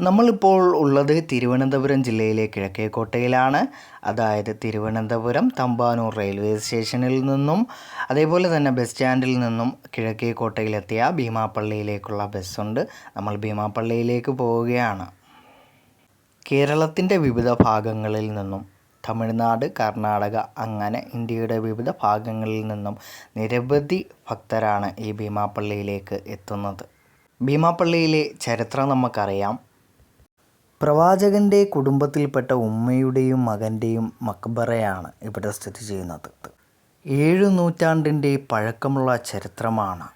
നമ്മളിപ്പോൾ ഉള്ളത് തിരുവനന്തപുരം ജില്ലയിലെ കിഴക്കേക്കോട്ടയിലാണ്. അതായത് തിരുവനന്തപുരം തമ്പാനൂർ റെയിൽവേ സ്റ്റേഷനിൽ നിന്നും അതേപോലെ തന്നെ ബസ് സ്റ്റാൻഡിൽ നിന്നും കിഴക്കേക്കോട്ടയിലെത്തിയ ഭീമാപ്പള്ളിയിലേക്കുള്ള ബസ്സുണ്ട്. നമ്മൾ ഭീമാപ്പള്ളിയിലേക്ക് പോവുകയാണ്. കേരളത്തിൻ്റെ വിവിധ ഭാഗങ്ങളിൽ നിന്നും തമിഴ്നാട്, കർണാടക അങ്ങനെ ഇന്ത്യയുടെ വിവിധ ഭാഗങ്ങളിൽ നിന്നും നിരവധി ഭക്തരാണ് ഈ ഭീമാപ്പള്ളിയിലേക്ക് എത്തുന്നത്. ഭീമാപ്പള്ളിയിലെ ചരിത്രം നമുക്കറിയാം. പ്രവാചകൻ്റെ കുടുംബത്തിൽപ്പെട്ട ഉമ്മയുടെയും മകൻ്റെയും മക്ബറയാണ് ഇവിടെ സ്ഥിതി ചെയ്യുന്നത്. 7 നൂറ്റാണ്ടിൻ്റെ പഴക്കമുള്ള ചരിത്രമാണ്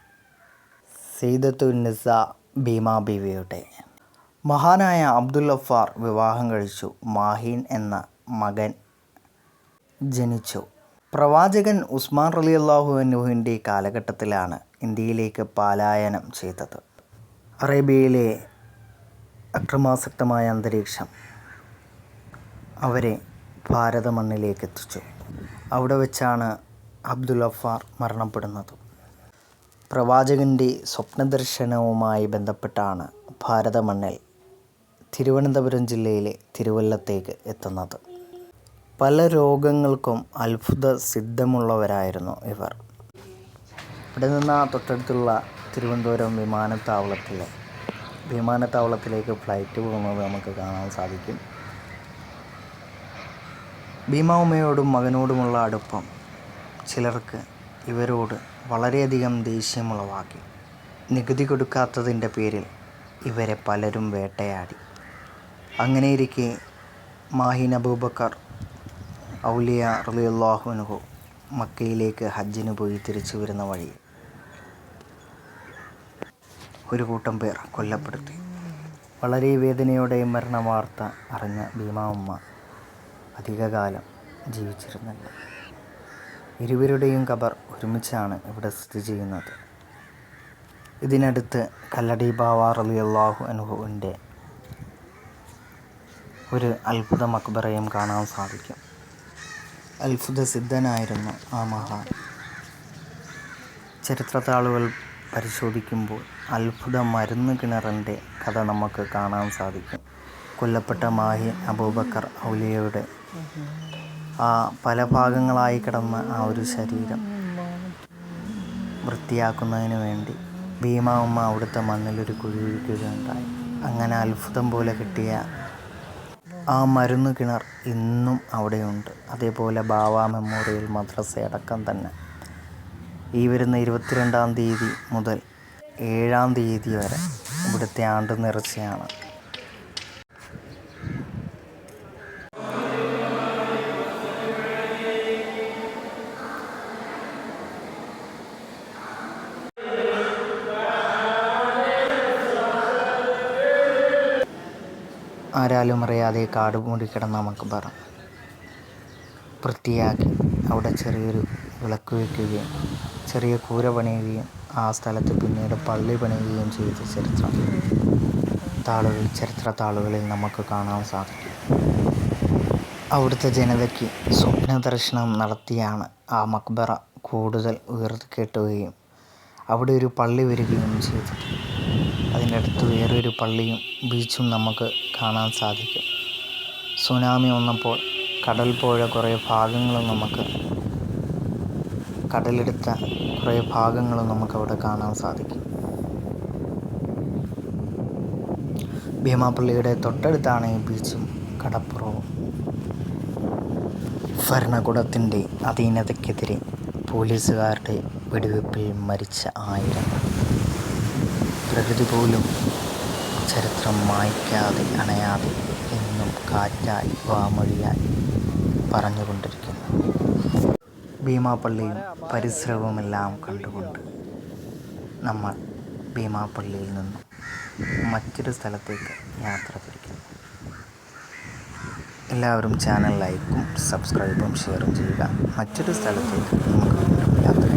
സയ്യിദത്തുന്നിസ ഭീമാ ബീവിയുടെ. മഹാനായ അബ്ദുൽ ഗഫാർ വിവാഹം കഴിച്ചു. മാഹീൻ എന്ന മകൻ ജനിച്ചു. പ്രവാചകൻ ഉസ്മാൻ റളിയല്ലാഹു അൻഹുവിൻ്റെ കാലഘട്ടത്തിലാണ് ഇന്ത്യയിലേക്ക് പലായനം ചെയ്തത്. അറേബ്യയിലെ അക്രമാസക്തമായ അന്തരീക്ഷം അവരെ ഭാരത മണ്ണിലേക്ക് എത്തിച്ചു. അവിടെ വെച്ചാണ് അബ്ദുൽ ഗഫാർ മരണപ്പെടുന്നത്. പ്രവാചകൻ്റെ സ്വപ്നദർശനവുമായി ബന്ധപ്പെട്ടാണ് ഭാരത മണ്ണിൽ തിരുവനന്തപുരം ജില്ലയിലെ തിരുവല്ലത്തേക്ക് എത്തുന്നത്. പല രോഗങ്ങൾക്കും അത്ഭുത സിദ്ധമുള്ളവരായിരുന്നു ഇവർ. ഇവിടെ നിന്ന് തൊട്ടടുത്തുള്ള തിരുവനന്തപുരം വിമാനത്താവളത്തിലേക്ക് ഫ്ലൈറ്റ് പോകുന്നത് നമുക്ക് കാണാൻ സാധിക്കും. ഭീമാ ഉമ്മയോടും മകനോടുമുള്ള അടുപ്പം ചിലർക്ക് ഇവരോട് വളരെയധികം ദേഷ്യമുളവാക്കി. നികുതി കൊടുക്കാത്തതിൻ്റെ പേരിൽ ഇവരെ പലരും വേട്ടയാടി. അങ്ങനെയിരിക്കെ മാഹീൻ അബൂബക്കർ ഔലിയ റളിയല്ലാഹു അൻഹു മക്കയിലേക്ക് ഹജ്ജിന് പോയി തിരിച്ചു വരുന്ന വഴി ഒരു കൂട്ടം പേർ കൊല്ലപ്പെടുത്തി. വളരെ വേദനയോടെ മരണവാർത്ത അറിഞ്ഞ ഭീമാ ഉമ്മ അധികകാലം ജീവിച്ചിരുന്നില്ല. ഇരുവരുടെയും ഖബർ ഒരുമിച്ചാണ് ഇവിടെ സ്ഥിതി ചെയ്യുന്നത്. ഇതിനടുത്ത് കല്ലടി ബാവ റളിയല്ലാഹു അൻഹുവിൻ്റെ ഒരു അത്ഭുത മക്ബറയും കാണാൻ സാധിക്കും. അത്ഭുത സിദ്ധനായിരുന്നു ആ മഹാൻ. ചരിത്രത്താളുകൾ പരിശോധിക്കുമ്പോൾ അത്ഭുത മരുന്ന് കിണറിൻ്റെ കഥ നമുക്ക് കാണാൻ സാധിക്കും. കൊല്ലപ്പെട്ട മാഹീൻ അബൂബക്കർ ഔലിയയുടെ ആ പല ഭാഗങ്ങളായി കിടന്ന ആ ഒരു ശരീരം വൃത്തിയാക്കുന്നതിന് വേണ്ടി ഭീമാ ഉമ്മ അവിടുത്തെ മണ്ണിലൊരു കുഴി കുഴിക്കുകയുണ്ടായി. അങ്ങനെ അത്ഭുതം പോലെ കിട്ടിയ ആ മരുന്ന് കിണർ ഇന്നും അവിടെയുണ്ട്. അതേപോലെ ബാവ മെമ്മോറിയൽ മദ്രസയടക്കം തന്നെ ഈ വരുന്ന 22-ാം തീയതി മുതൽ 7-ാം തീയതി വരെ ഇവിടുത്തെ ആണ്ട് നേർച്ചയാണ്. ആരാലും അറിയാതെ കാട് മൂടിക്കിടന്ന മക്ബറ വൃത്തിയാക്കി അവിടെ ചെറിയൊരു വിളക്ക് വയ്ക്കുകയും ചെറിയ കൂര പണിയുകയും ആ സ്ഥലത്ത് പിന്നീട് പള്ളി പണിയുകയും ചെയ്ത ചരിത്ര താളുകളിൽ നമുക്ക് കാണാൻ സാധിക്കും. അവിടുത്തെ ജനതയ്ക്ക് സ്വപ്ന ദർശനം നടത്തിയാണ് ആ മക്ബറ കൂടുതൽ ഉയർത്തിക്കെട്ടുകയും അവിടെ ഒരു പള്ളി വരികയും ചെയ്തത്. അതിനടുത്ത് വേറൊരു പള്ളിയും ബീച്ചും നമുക്ക് കാണാൻ സാധിക്കും. സുനാമി വന്നപ്പോൾ കടൽ പോയ കുറേ ഭാഗങ്ങളും കടലെടുത്ത കുറേ ഭാഗങ്ങളും നമുക്കവിടെ കാണാൻ സാധിക്കും. ഭീമാപ്പള്ളിയുടെ തൊട്ടടുത്താണ് ഈ ബീച്ചും കടപ്പുറവും. ഭരണകൂടത്തിൻ്റെ അധീനതയ്ക്കെതിരെ പോലീസുകാരുടെ വെടിവെപ്പിൽ മരിച്ച ആയിരങ്ങൾ. പ്രകൃതി പോലും ചരിത്രം മായ്ക്കാതെ അണയാതെ എന്നും കാറ്റായി വാമൊഴിയായി പറഞ്ഞുകൊണ്ടിരിക്കുന്നു. ഭീമാപ്പള്ളിയും പരിസരവുമെല്ലാം കണ്ടുകൊണ്ട് നമ്മൾ ഭീമാപ്പള്ളിയിൽ നിന്നും മറ്റൊരു സ്ഥലത്തേക്ക് യാത്ര തിരിക്കുന്നു. എല്ലാവരും ചാനൽ ലൈക്കും സബ്സ്ക്രൈബും ഷെയറും ചെയ്യുക. മറ്റൊരു സ്ഥലത്തേക്ക് നമുക്ക് യാത്ര